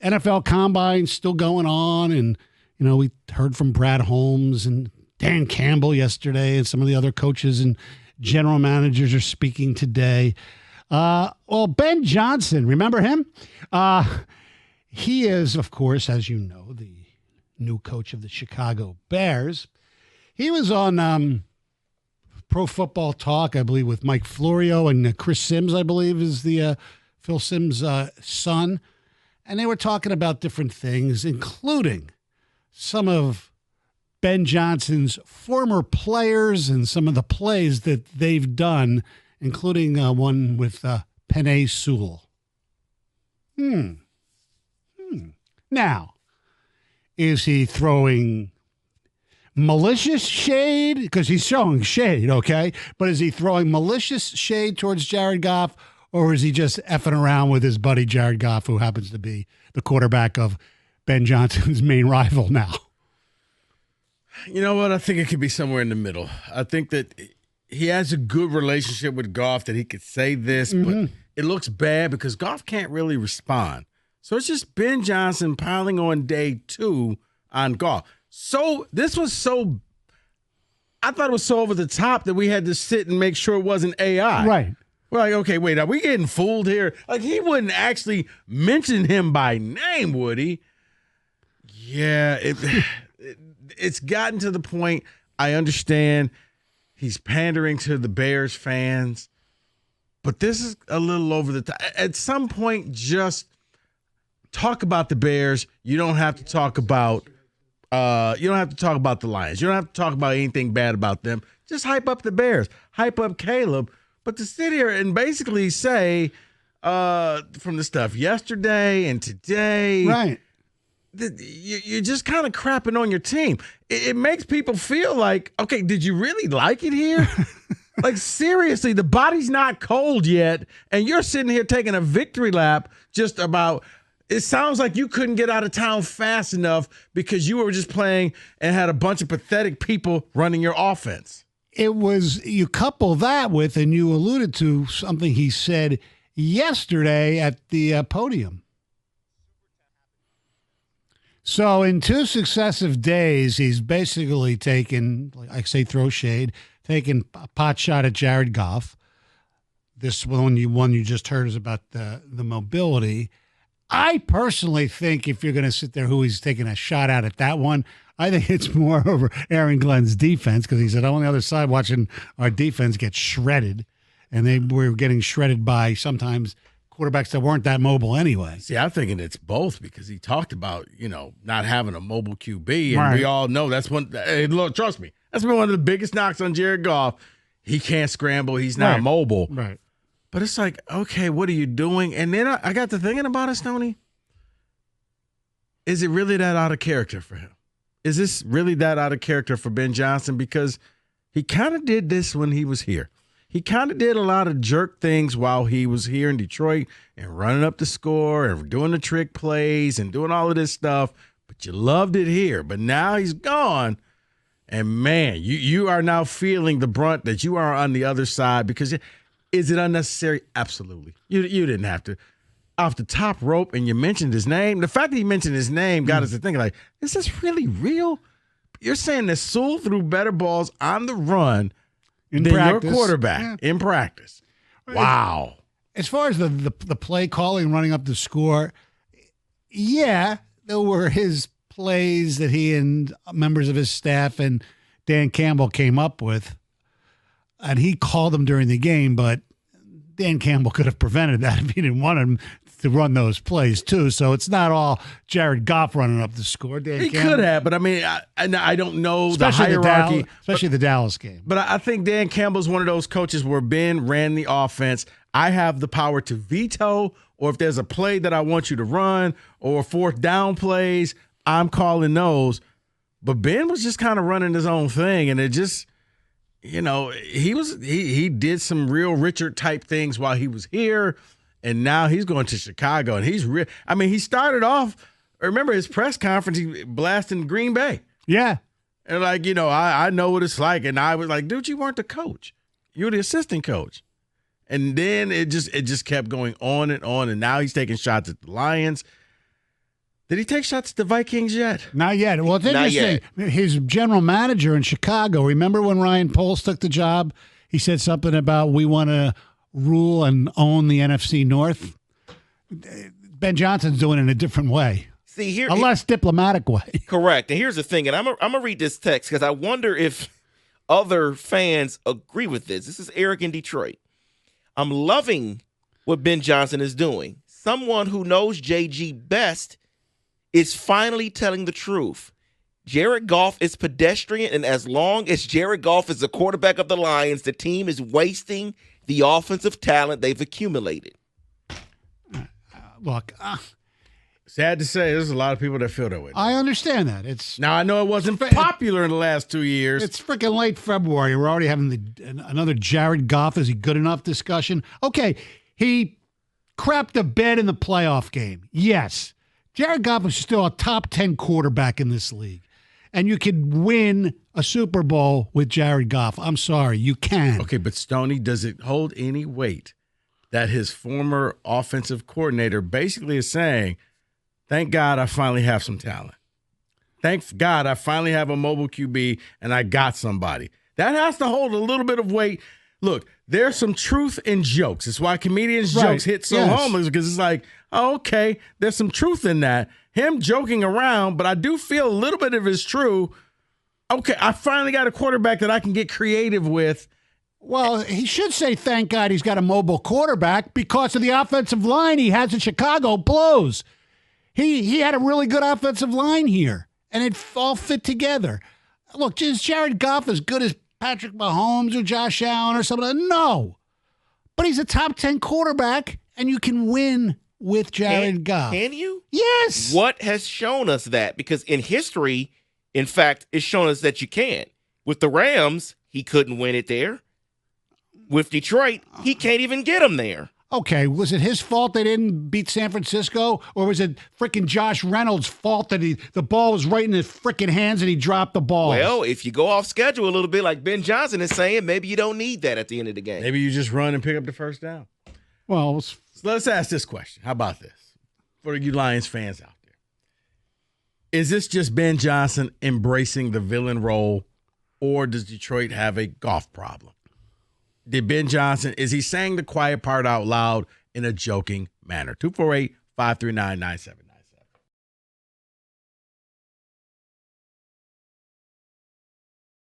NFL Combine still going on, and we heard from Brad Holmes and Dan Campbell yesterday, and some of the other coaches and general managers are speaking today. Well, Ben Johnson, remember him? He is, of course, as you know, the new coach of the Chicago Bears. He was on Pro Football Talk, I believe, with Mike Florio and Chris Sims, I believe, is the Phil Sims' son. And they were talking about different things, including some of Ben Johnson's former players and some of the plays that they've done, including one with Penei Sewell. Now, is he throwing malicious shade? Because he's showing shade, okay? But is he throwing malicious shade towards Jared Goff, or is he just effing around with his buddy Jared Goff, who happens to be the quarterback of Ben Johnson's main rival now? You know what? I think it could be somewhere in the middle. I think that he has a good relationship with Goff, that he could say this, but it looks bad because Goff can't really respond. So it's just Ben Johnson piling on day 2 on Goff. So this was I thought it was so over the top that we had to sit and make sure it wasn't AI. Right. We're like, okay, wait, are we getting fooled here? Like, he wouldn't actually mention him by name, would he? Yeah, it's gotten to the point, I understand he's pandering to the Bears fans, but this is a little over the top. At some point, just talk about the Bears. You don't have to talk about the Lions. You don't have to talk about anything bad about them. Just hype up the Bears. Hype up Caleb. But to sit here and basically say from the stuff yesterday and today, right, you're just kind of crapping on your team. It makes people feel like, okay, did you really like it here? Like, seriously, the body's not cold yet, and you're sitting here taking a victory lap just about – it sounds like you couldn't get out of town fast enough because you were just playing and had a bunch of pathetic people running your offense. It was, you couple that with, and you alluded to something he said yesterday at the podium. So in 2 successive days, he's basically taken, like I say, throw shade, taken a pot shot at Jared Goff. This one you just heard is about the mobility. I personally think if you're going to sit there who he's taking a shot at that one, I think it's more over Aaron Glenn's defense, because he said, I'm on the other side watching our defense get shredded, and they were getting shredded by sometimes quarterbacks that weren't that mobile anyway. See, I'm thinking it's both, because he talked about, not having a mobile QB, and right. We all know that's one. Hey, look, trust me, that's been one of the biggest knocks on Jared Goff. He can't scramble. He's not mobile. Right. But it's like, okay, what are you doing? And then I got to thinking about it, Stoney. Is it really that out of character for him? Is this really that out of character for Ben Johnson? Because he kind of did this when he was here. He kind of did a lot of jerk things while he was here in Detroit and running up the score and doing the trick plays and doing all of this stuff. But you loved it here. But now he's gone. And, man, you are now feeling the brunt that you are on the other side. Because is it unnecessary? Absolutely. You didn't have to. Off the top rope, and you mentioned his name. The fact that he mentioned his name got us to thinking, like, is this really real? You're saying that Sewell threw better balls on the run than your quarterback in practice. Wow. As far as the play calling, running up the score, yeah, there were his plays that he and members of his staff and Dan Campbell came up with, and he called them during the game, but Dan Campbell could have prevented that if he didn't want him to run those plays too. So it's not all Jared Goff running up the score. He could have, but I mean, I don't know the hierarchy. Especially the Dallas game. But I think Dan Campbell's one of those coaches where Ben ran the offense. I have the power to veto, or if there's a play that I want you to run, or 4th down plays, I'm calling those. But Ben was just kind of running his own thing, and it just, he did some real Richard type things while he was here. And now he's going to Chicago, and he's real. I mean, he started off, remember his press conference, he blasting Green Bay. Yeah. And I know what it's like. And I was like, dude, you weren't the coach. You were the assistant coach. And then it just kept going on. And now he's taking shots at the Lions. Did he take shots at the Vikings yet? Not yet. Well, it's Not interesting. His general manager in Chicago, remember when Ryan Poles took the job? He said something about we want to rule and own the NFC North. Ben Johnson's doing it in a different way. See, here, a less diplomatic way. Correct. And here's the thing, and I'm gonna read this text because I wonder if other fans agree with this. This is Eric in Detroit. I'm loving what Ben Johnson is doing. Someone who knows JG best is finally telling the truth. Jared Goff is pedestrian, and as long as Jared Goff is the quarterback of the Lions, the team is wasting the offensive talent they've accumulated. Look, sad to say, there's a lot of people that feel that way. I understand that. It's now I know it wasn't popular in the last 2 years. It's freaking late February. We're already having another Jared Goff. Is he good enough discussion? Okay, he crapped the bed in the playoff game. Yes. Jared Goff is still a top 10 quarterback in this league. And you could win a Super Bowl with Jared Goff. I'm sorry, you can. Okay, but Stoney, does it hold any weight that his former offensive coordinator basically is saying, thank God I finally have some talent. Thank God I finally have a mobile QB and I got somebody. That has to hold a little bit of weight. Look, there's some truth in jokes. It's why comedians' jokes hit so home, because it's like, oh, okay, there's some truth in that. Him joking around, but I do feel a little bit of it's true. Okay, I finally got a quarterback that I can get creative with. Well, he should say thank God he's got a mobile quarterback because of the offensive line he has in Chicago blows. He had a really good offensive line here, and it all fit together. Look, is Jared Goff as good as Patrick Mahomes or Josh Allen or something? No. But he's a top 10 quarterback, and you can win with Jared Goff. Can you? Yes. What has shown us that? Because in history, in fact, it's shown us that you can. With the Rams, he couldn't win it there. With Detroit, he can't even get them there. Okay, was it his fault they didn't beat San Francisco? Or was it freaking Josh Reynolds' fault that the ball was right in his freaking hands and he dropped the ball? Well, if you go off schedule a little bit, like Ben Johnson is saying, maybe you don't need that at the end of the game. Maybe you just run and pick up the first down. Well, so let's ask this question. How about this? For you Lions fans out there. Is this just Ben Johnson embracing the villain role, or does Detroit have a golf problem? Did Ben Johnson, is he saying the quiet part out loud in a joking manner? 248-539-97.